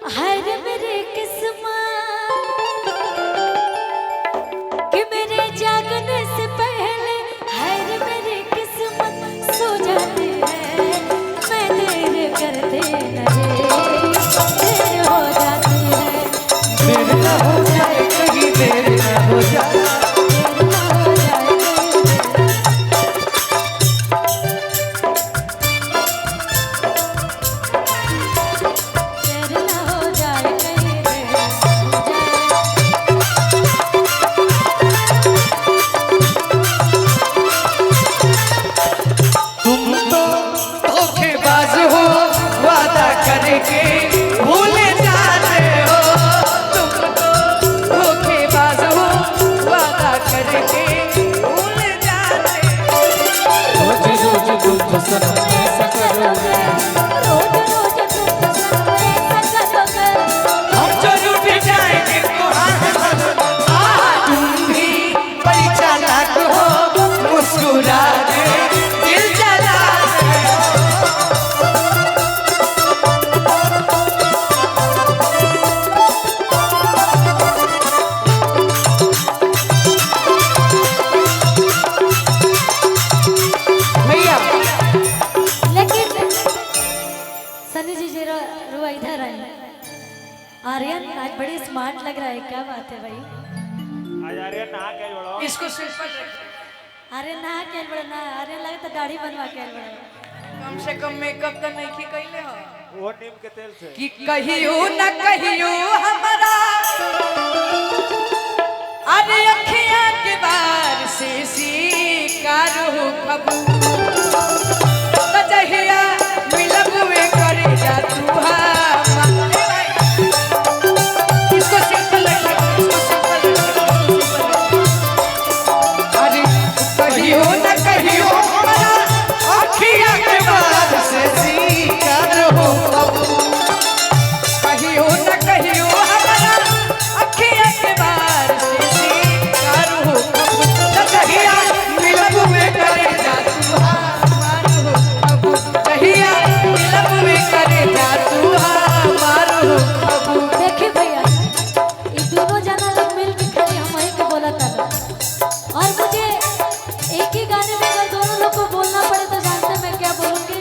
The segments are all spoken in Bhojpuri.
हाय रे मेरे किस्मत कि मेरे जागने से पहले, हाय रे मेरी किस्मत सो जाती है। मैं देर करते न देर हो जाती है। देर न हो जाए कहीं, देर न हो जाए। आर्यन आज बड़ी स्मार्ट लग रहा है, क्या बात है भाई? आज आर्यन नहा के बड़ो इसको सिंपल रखिए। अरे ना के बड़ा ना, अरे लगे तो दाढ़ी बनवा के बड़ा। कम से कम मेकअप तो नहीं की कैले हो वो नीम के तेल से कि कहियो न कहियो हमारा अरे अखियां के बार से शिकार हो खबू तजहिया मिलब में करे जा तू इसको सिंपल रखिए, इसको सिंपल अरे कहियो न कहियो हमारा अखियां के बार से शिकार हो खबू कहियो न कहियो हमारा अखियां के बार से शिकार हो खबू तजहिया मिलब में करे जा तू मारो खबू तजहिया मिलब में करे जा तू मारो खबू। देखिए भैया, ये दोनों जना लोग मिल के खाली हम ही को बोला था, और मुझे एक ही गाने में अगर दोनों लोग को बोलना पड़े तो जानते मैं क्या बोलूंगी?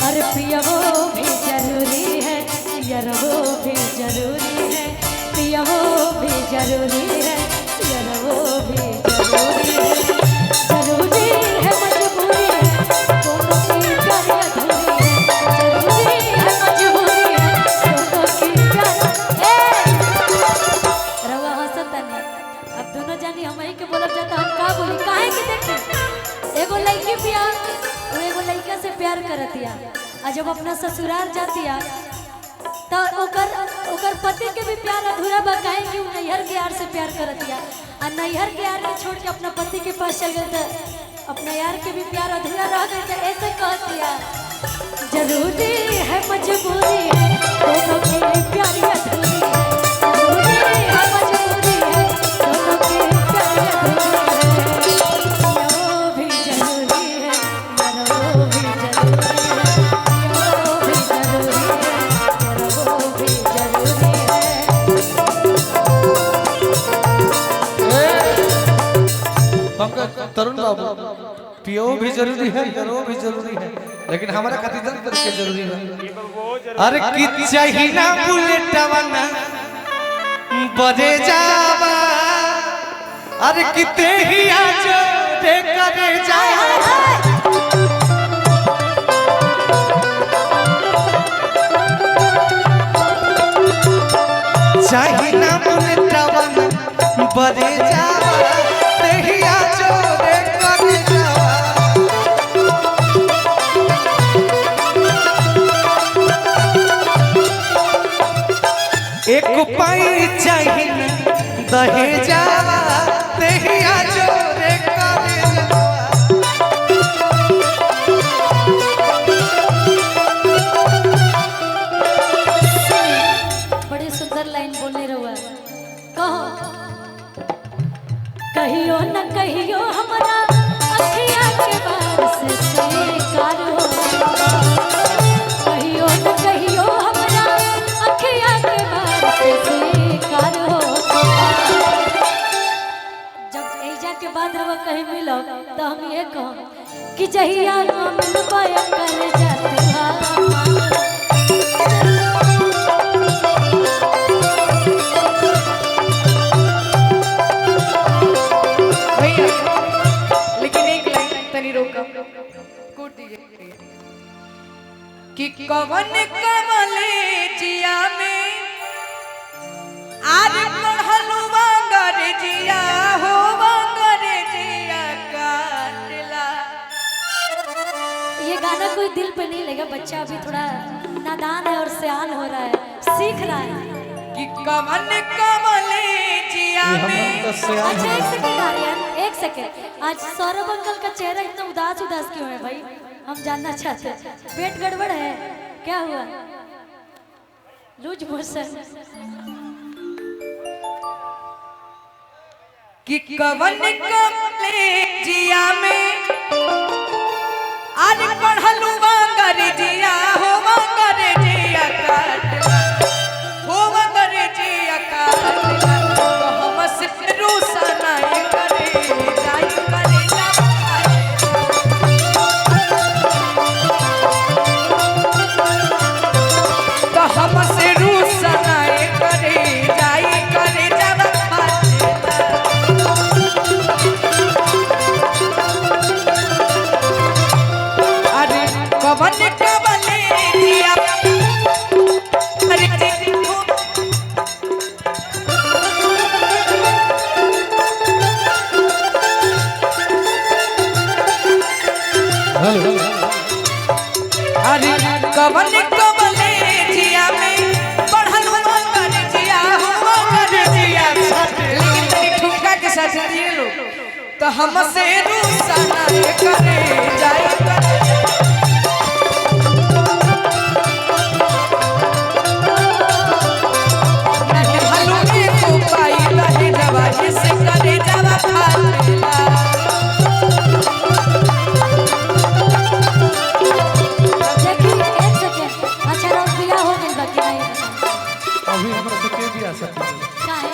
अरे प्रिय वो भी जरूरी है, यार वो भी जरूरी है, प्रिय वो भी जरूरी है, यार वो भी जरूरी है। जरूरी है मजबूरी है, दोनों की प्यारी अधूरी है। जरूरी है मजबूरी है, दोनों की प्यारी रवा हंसता नहीं। अब दोनों जानी हम ही के बोलब जाता, हम का बोली काहे के? देखी एगो लड़की प्यार, वो एगो लड़का से प्यार करतिया, आ जब अपना ससुराल जातिया तो ओकर पति के भी प्यार अधूरा बा, काहे कि उ नैहर के यार से प्यार करतिया, आ नैहर के यार के छोड़ के अपना पति के पास चल गए तो अपना यार के भी प्यार अधूरा रह गए। तो ऐसे कहतिया जरूरी है मजबूरी है, दोनों की प्यारी अधूरी है। जरूरी है मजबूरी है, दोनों की प्यारी अधूरी है। वो भी जरूरी है, यार वो भी जरूरी है, वो भी जरूरी है, यार वो भी जरूरी है। पंकज तरुण बाबू, पियो भी जरूरी है, जरो भी जरूरी है, लेकिन हमारा कतिदन करके जरूरी है। वो अरे कि चाहिए ना बुलेटवा ना बजे जावा, अरे किते ही आज दे करे जावा। चाहिए ना बुलेटवा ना बजे जावा, ते ही आज दे करे जावा। एक पाई चाहिए दहेजावा, देहिया जोरे करे जावा। बड़ी सुंदर लाइन बोलने रहुआ, कहो कहियो न कहियो हमारा अखियां के बार से शिकार हो, कहियो न कहियो कि जहिया मिलबा कर जात भैया लेकिन एक लाइन तनी रोका कूट दीजिए कि कवन कमले जिया में आज कहलुआ गरे जिया हो गरे जिया काटला। ये गाना कोई दिल पे नहीं लगा, बच्चा अभी थोड़ा नादान है और सियान हो रहा है, सीख रहा है। कि कवन कमले जिया ये हम में तो सियान अच्छा हैं। एक सेकंड आर्यन, एक सेकंड। आज सौरभ अंकल का चेहरा इतना उदास उदास क्यों है भाई, हम जानना चाहते हैं। पेट गड़बड़ है, क्या हुआ? Loose motion. कि कवन कमले जिया में आज पढ़लुआ गरे जिया हो गरे जिया काटला हो गरे जिया काटला। तो हम से रूसना करे जाई करे तो हम से रूसना करे जाई करे जब फाटेला। अरे कवन कवले जिया अरे जिया हेलो अरे कवन कवले जिया में पढ़लुआ कर जिया हो कर जिया। लेकिन तनी ठुमका के साथ दिए लो तो हमसे रूसना करे जाई करे नहीं हलुए को पाई लहे जवा से करे जवा फाटेला। देखिए एक सेकंड, अच्छा रोज बिया हो गइल बाकी नहीं अभी हमरा से के भी आ सकता है। का है?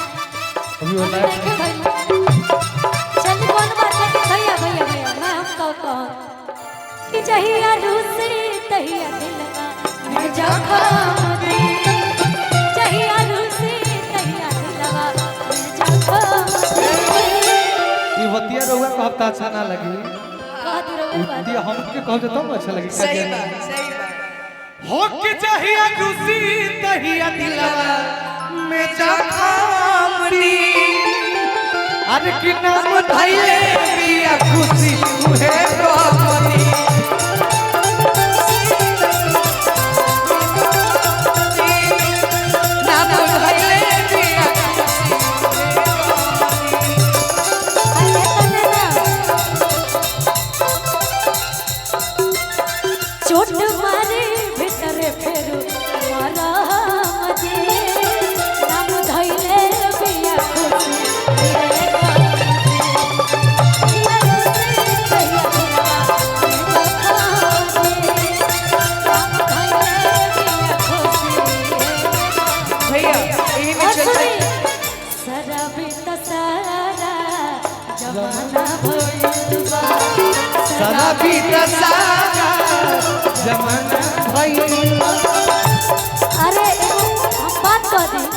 अभी वो अभी लाइव देखे भाई, चल कौन बात है कि भैया भैया भैया मैं हम कहो कि जहिया रूसी तहिया दिलवा मैं जखम दी, जहिया रूसी तहिया दिलवा मैं जखम दी। ये बतिया रहुआ को हफ्ता अच्छा ना लगी। कह दे रहे बात ये हमके कहो तो अच्छा लगी। सही बात सही बात। हो के चाहिए खुशी तहिया दिलवा में जखमनी। अरे कि नाम धइले बिया खुशी तुहे गमनी। नाम धइले बिया अरे तने ना चोट मारे भीतर फेरू मारा मजे नाम धइले बिया खुशी रे भैया यही में चलते सरबी तसारा जमाना भइलबा सदा भी दसारा जमाना भइल। अरे हम बात कर दें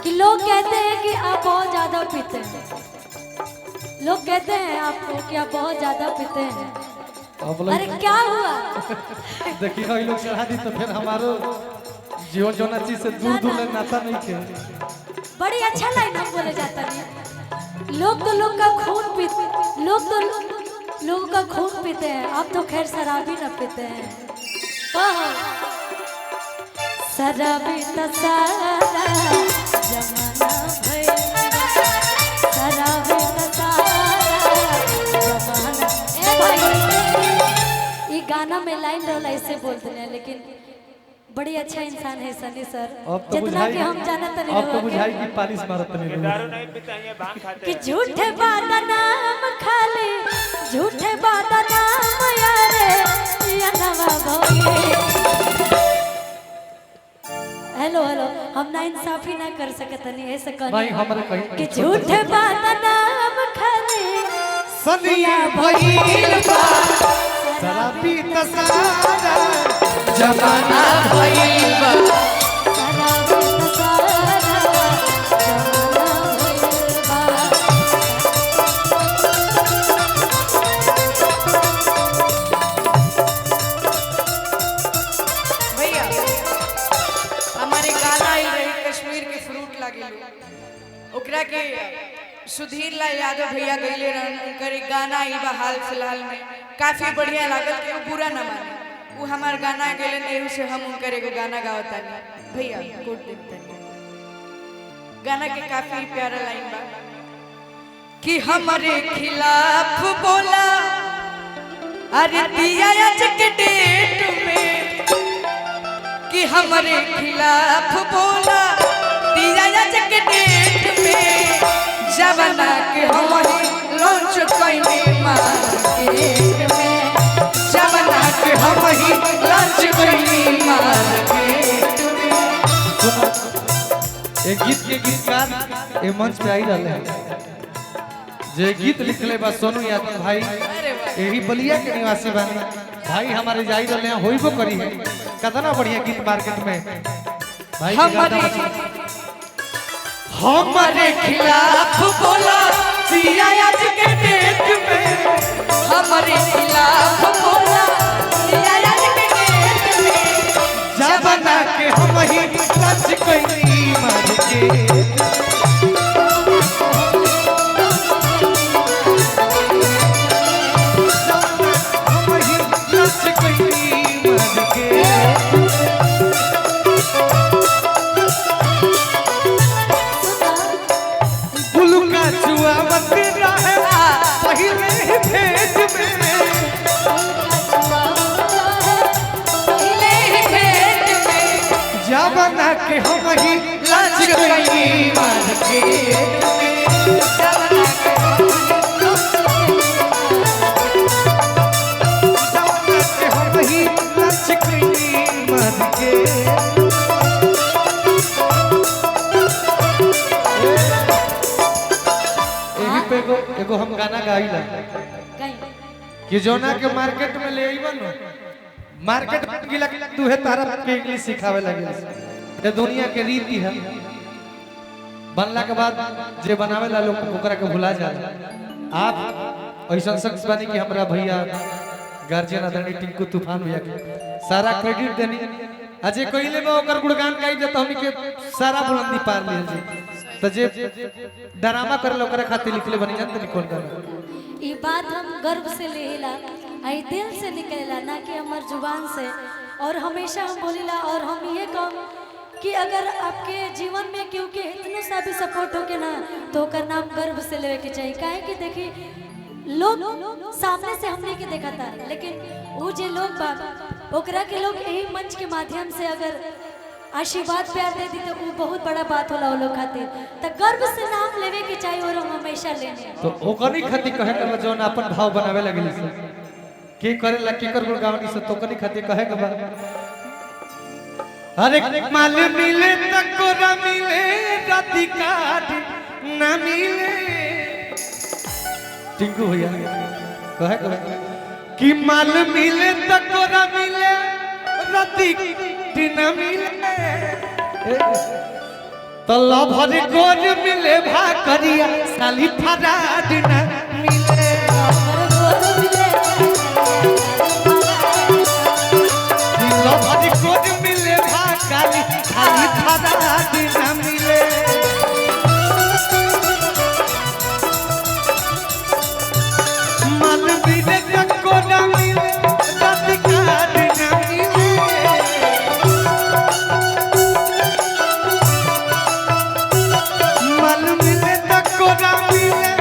कि लोग कहते हैं कि आप बहुत ज्यादा पीते हैं, लोग कहते हैं आपको कि आप बहुत ज्यादा पीते हैं। अब अरे क्या हुआ? देखिए ये लोग चढ़ा दी तो फिर हमारो जीवन जोना चीज से दूर दूर ले नाता नहीं के। बड़ी अच्छा लाइन हम बोले जाता नहीं। लोग तो लोग का खून पीते, लोग तो लोगों का खून पीते हैं, आप तो खैर शराबी न पीते हैं। कहो शराबी तो सारा जमाना भइलबा, शराबी तो सारा जमाना। ए भाई ये गाना में लाइन रहला ऐसे बोलते हैं, लेकिन बड़ी अच्छा इंसान है सनी सर, अब तो जितना बुझाई कि हम जानत नहीं अब तो लोगों बुझाई की पालिश मारत नहीं ये लोग। दारू नहीं पीता है, भांग खाते कि हैं। झूठे बादा नाम खाले, झूठे बादा नाम यारे या नवा भोगे। हेलो हेलो, हम ना इंसाफी ना कर सकत नहीं ऐसे भाई कहनी हमारे कहीं कि झूठे बादा नाम खाले, सनिया भइल बा शराबी तसारा जमाना भइल बा भैया हमारे गाना आई रही कश्मीर के फ्रूट लागे ओकरा के सुधीर लाल यादव भैया गईले रहन उनकर एक गाना आई बा हाल फिलहाल में काफी बढ़िया लागल के बुरा न माने वो हमार गाना गेले नहीं से हम उनकर एगो गाना गावतानी भैया कोट देतनी गाना के काफी प्यारा लाइन बा कि हमारे खिलाफ बोला अरे दिया आज के डेट में कि हमारे खिलाफ बोला दिया आज के डेट में जवाना के हमारे लॉन्च कइने मार्केट में जवाना के हम ही लॉन्च कइने मार्केट में। एक गीत के गीतकार ए मंच पे आई रहले हैं जे गीत लिखले बा सोनू यादव भाई यही बलिया के निवासी बानी भाई हमारे जाई रहले हैं होइबो करी है कितना बढ़िया गीत मार्केट में भाई हमारे खिलाफ बोला दिया आज के डेट में हमारे खिलाफ बोला दिया आज के डेट में जवाना के हम ही लच कइनी मार के जवाना के हम ही लच कइनी मार के जवाना के हम ही लच कइनी मार के एही पे एगो हम गाना गाइला कि जोना के मार्केट में ले आइबन मार्केट में गिला तू है तारा के इंग्लिश सिखावे लगे ये दुनिया के रीति है बनला के बाद जे बनावे ला लोग ओकरा के भुला जाला आप ऐसा शख्स बनी कि हमरा भैया गार्जियन आदरणीय टिंकू तूफान भैया के सारा क्रेडिट देनी अजय कइले बा ओकर गुणगान गाई जत हमनी के सारा बुलंदी पार लेल जी तो जे ड्रामा करल ओकरा खातिर लिखले बनी जानत नहीं कौन गाना ये बात हम गर्व से लेला आई दिल से निकलेला ना कि हमार जुबान से और हमेशा हम बोलेला और हम ये कहम कि अगर आपके जीवन में क्योंकि इतने सा भी सपोर्ट हो के ना तो ओकर नाम गर्व से लेवे के चाहिए काहे कि देखी लोग सामने से हमने के देखा था लेकिन वो जे लोग बाप ओकरा के लोग यही मंच के माध्यम से अगर आशीर्वाद प्यार दे दी तो वो बहुत बड़ा बात होला वो लोग खातिर तो गर्व से नाम लेवे के चाहिए और हम हमेशा लेने तो ओकनी खातिर कहे के जोन अपन भाव बनावे लगे से के करे ला के कर गुणगावनी से तो ओकनी खातिर कहे के बा अरे माल मिले तको न मिले राती काट न मिले टिंकू भैया कहे के कि माल मिले तको न मिले राती न मिले तो लभर गोर मिले भा करिया साली फराड न मिले लभर गोर मिले भा काली खाली फराड न मिले मन मिले तको न मिले रात काट न मिले मन मिले तको न मिले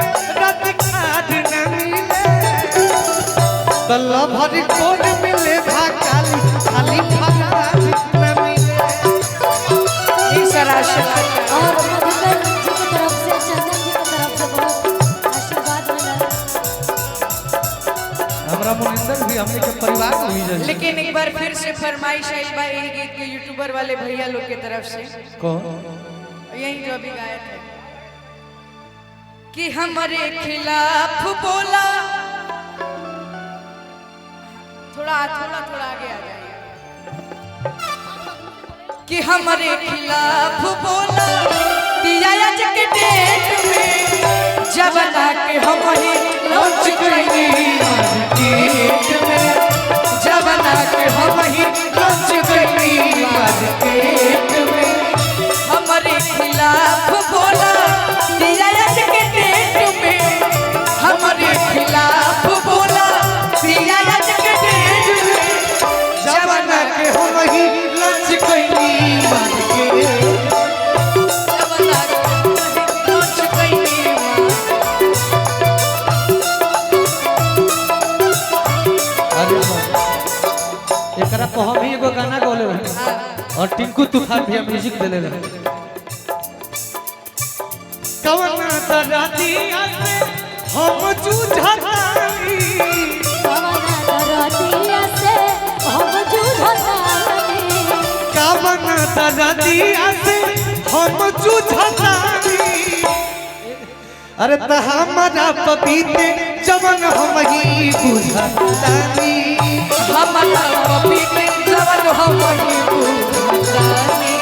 रात काट न मिले तल्ला भरी कोन मिले भा काली खाली फराड न मिले और मधुकर जी की तरफ से चंदन जी की तरफ से बहुत आशीर्वाद मिला हमरा मुनिंदर भी हमने के परिवार में हुई जल्दी लेकिन एक बार फिर से फरमाइश आई बा यही गीत के यूट्यूबर वाले भैया लोग के तरफ से कौन यही जो अभी गाए थे कि हमारे खिलाफ बोला। थोड़ा थोड़ा थोड़ा आगे आ जाइए। कि हमारे खिलाफ बोला दिया आज के डेट में जबना के हम ही लॉन्च करेंगे मार्केट में। जबना के हम ही लॉन्च करेंगे मार्केट में। हमारे खिलाफ बोला दिया आज के डेट में। हमारे खिलाफ बोला दिया आज के डेट में। जमाना के हम ही लंच कइनी मार्केट। जबना के हम ही लॉन्च करेंगे। अरे वाह। एकरा को हम ही एगो गाना गौले रहे और टिंकू तूफान भी म्यूजिक देले रहे। कवन दरातिया से हम जूझतानी। कवना दरदिया से हम जूझतानी। कवन दरातिया से हम जूझतानी। अरे त हमारा पपीते जवन हम ही बुझतानी। हमारा पपीते जवन हम ही बुझतानी।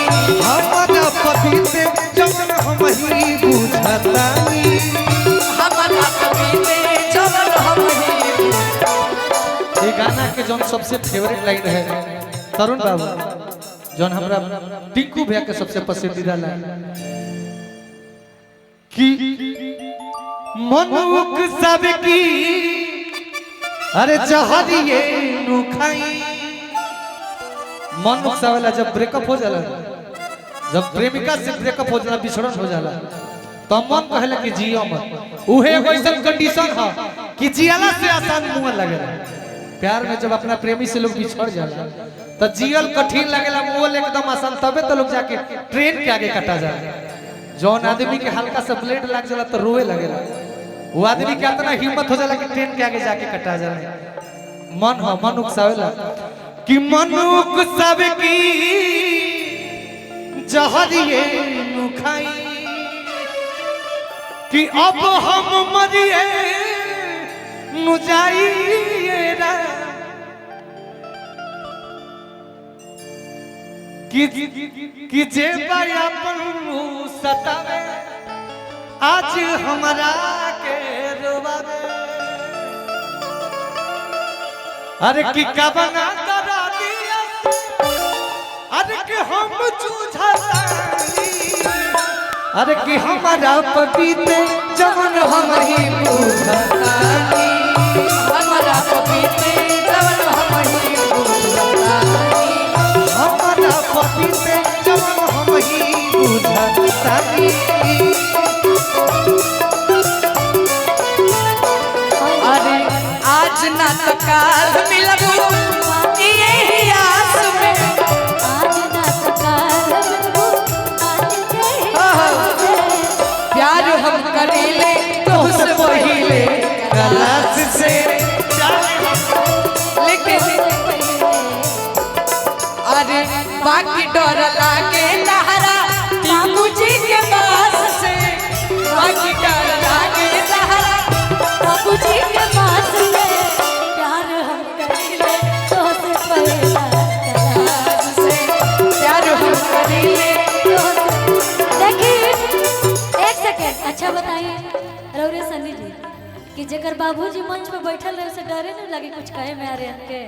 हमारा पपीते जवन हम ही बुझतानी। हमारा पपीते जवन हम ही। ये गाना के जौन सबसे फेवरेट लाइन है तरुण बाबू, जौन हमरा टिंकू भैया के सबसे पसंदीदा लाइन कि मनुक सब की अरे जहरिए नु खाई। मनुक सब वाला जब ब्रेकअप हो जाला, जब प्रेमिका से ब्रेकअप हो जाला, बिछड़न हो जाला, तो मन कहले कि जियो मत। उहे एगो ऐसा कंडीशन है कि जियाला से आसान मुंह लगेला। प्यार में जब अपना प्रेमी से लोग बिछड़ जाला तो जियल कठिन लगेला, मोल एकदम आसान, तबे तो लोग जाके ट्रेन के आगे कटा जाला। जौन आदमी के हल्का सा ब्लेड लग जाला तो रोए लगेला। वो आदमी के इतना हिम्मत हो जाला कि ट्रेन के आगे जाके कटा जाला। मन हो मन उकसावेला कि मनुक सब की जहरिए नु खाई। कि अब हम मरिए नु जाइए रा। कि जे अपन सतावे आज हमरा के रोवावे। अरे कि कबना करा दिया अरे कि हम जूझतानी। अरे कि हमारा पपीते जवन हम ही बुझतानी। हमारा पपीते जवन हम ही बुझतानी। हमारा पपीते जवन हम ही बुझतानी। अरे आज ना तो काल मिलबू यही आस में। आज ना सकार मिलबू आज यही आस में। प्यार हम करीले तुझसे पहिले गलास से लेकिन अरे बाकी डर लागे लहरा टिंकू जी के पास से। बाकी डर लागे लहरा बाबूजी के पास में। प्यार हम करेंगे तो से पहला पास से। प्यार हम करीले देखिए एक सेकेंड। अच्छा बताइए रौरे सनी जी कि जेकर बाबूजी मंच पे बैठल रहे उसे डरे नहीं लगे कुछ कहे में आ रहे के।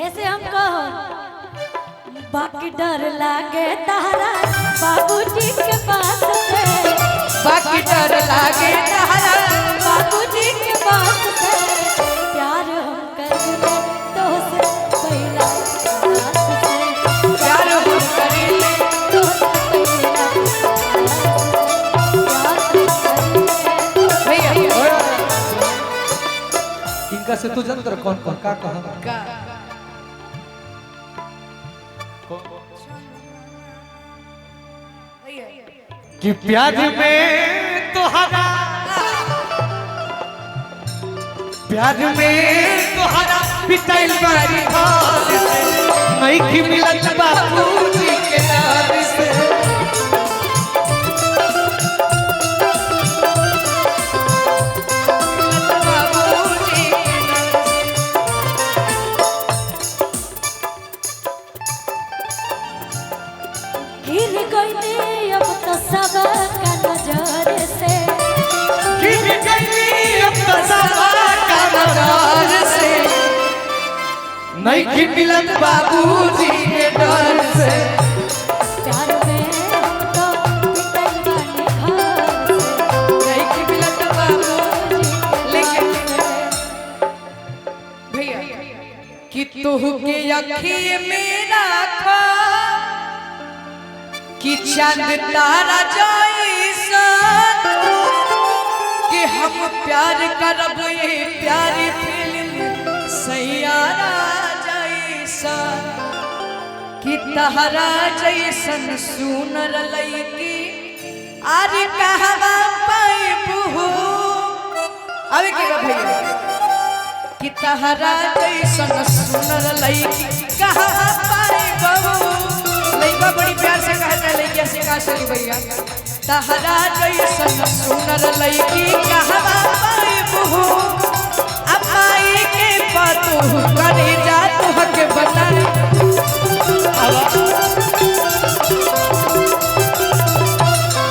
ऐसे हम कहो बाकी डर लागे तारा बाबूजी के पास से। बाकी डर लागे लहरा बाबूजी के पास से। प्यार हम करेंगे तो से पहला आस से। प्यार हम करीले तो से पहला आस से। प्यार हम करेंगे तो से भैया इनका से तू जानत रह कौन कौन का कहा का भैया कि प्यार में तोहरा प्यार में तोहरा पिटाइल बारी हाल से नहीं की मिलत बाबूजी के नाम से। गई अब तो सब का नजर से गिर गई अब तो सबका नजर से नहीं कि मिलन बाबूजी के डर से प्यार में हम तो पिटल बानी घर से नहीं कि मिलन बाबूजी लेकिन भैया कि तू के अखी मेरा खा कि चांद तारा जैसा कि हम प्यार करब ये प्यारी फिल्म सैयारा जैसा कि तहरा जैसन सुनर लईकी आर कहवा पाइबू अबे के भैया कि तहरा जैसन सुनर लईकी कहवा पाइबू लईका बड़ी प्यार से कहता है लईका से का सही भैया तहरा जैसन सुनर लईकी कहवा पाइबू अपाई के पतू करे जा तू हक बनाई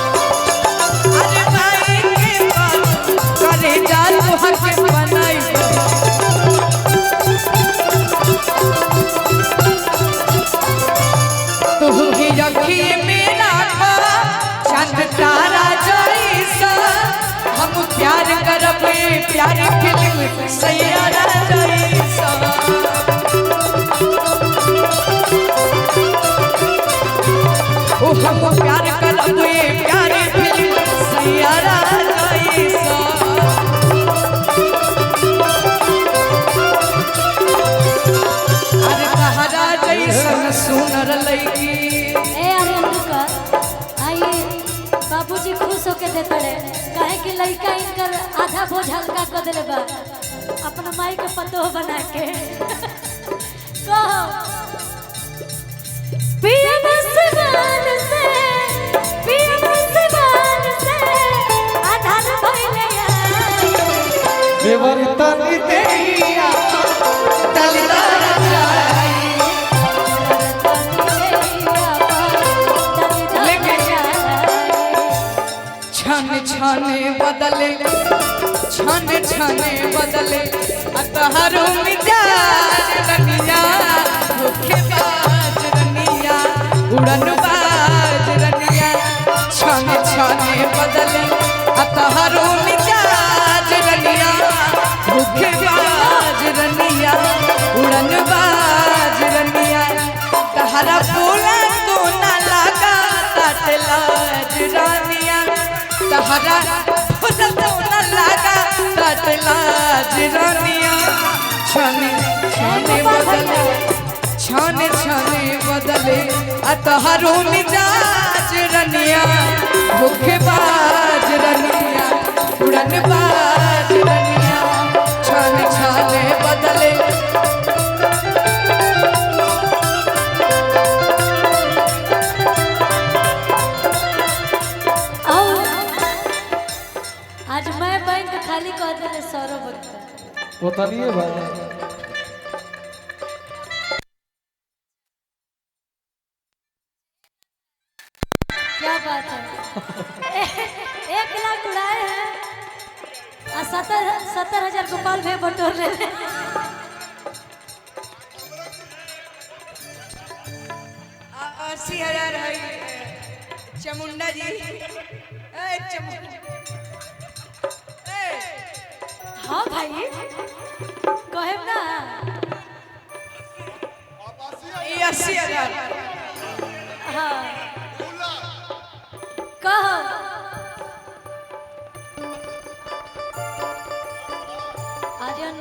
अरे भाई के पतू करे जा तू हक बनाई अखी मेरा खा चंद तारा जैसा हम प्यार करब प्यारी फिल्म सैयारा जैसा ओ हम प्यार करब प्यारी फिल्म सैयारा जैसा अरे तहरा जैसन सुनर लईकी बाबूजी खुश होके देते रहे काहे कि लड़का इनकर आधा बोझ हल्का कर दिले बा अपना माई के पतो बना के कहो पिया बसवान से आधार भइले बेवरतन देहिया तलदार जाई छाने बदले छाने बदले अतहरो मिजाज रनिया धोखेबाज रनिया उड़न बाज रनिया छाने बदले अतहरो मिजाज रनिया धोखेबाज रनिया उड़न बाज रनिया तहरा बोला तो ना लगा तटलाज रानिया तहरा बोला तो ना लगा तटलाज रानिया छाने बदले अतहरो मिजाज रनिया धोखेबाज रनिया उड़न बाज रनिया छाने बदले आज मैं बैंक खाली कह दिले सौरभ वो तनिए भाई क्या बात है 1 लाख उड़ाए हैं और 70,000 गोपाल भाई बटोर ले 80,000 है चमुंडा जी हाँ भाई कहे ना 80,000 हाँ कहो आर्यन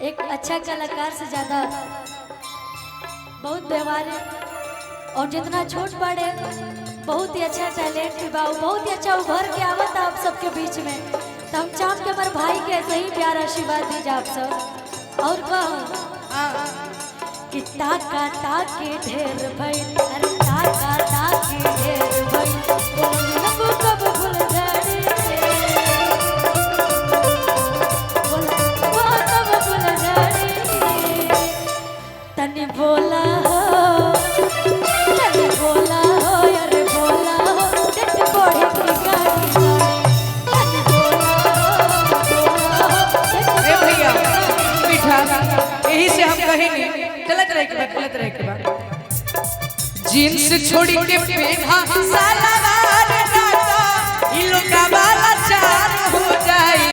एक अच्छा कलाकार से ज्यादा बहुत व्यवहारिक और जितना छोट बड़े बहुत ही अच्छा टैलेंट भी बाबू बहुत ही अच्छा उभर के आवत आप सबके बीच में तो हम चाह के हमारे भाई के ऐसे ही प्यार आशीर्वाद दीजिए आप सब और कहो कि ताका ताके ढेर भई अरे ताका ताके ढेर भई लब कब भूल जाने बोल कब भूल जाने तने बोला हो नहीं चलत रहे के बाद जींस छोड़ी के पेहा साला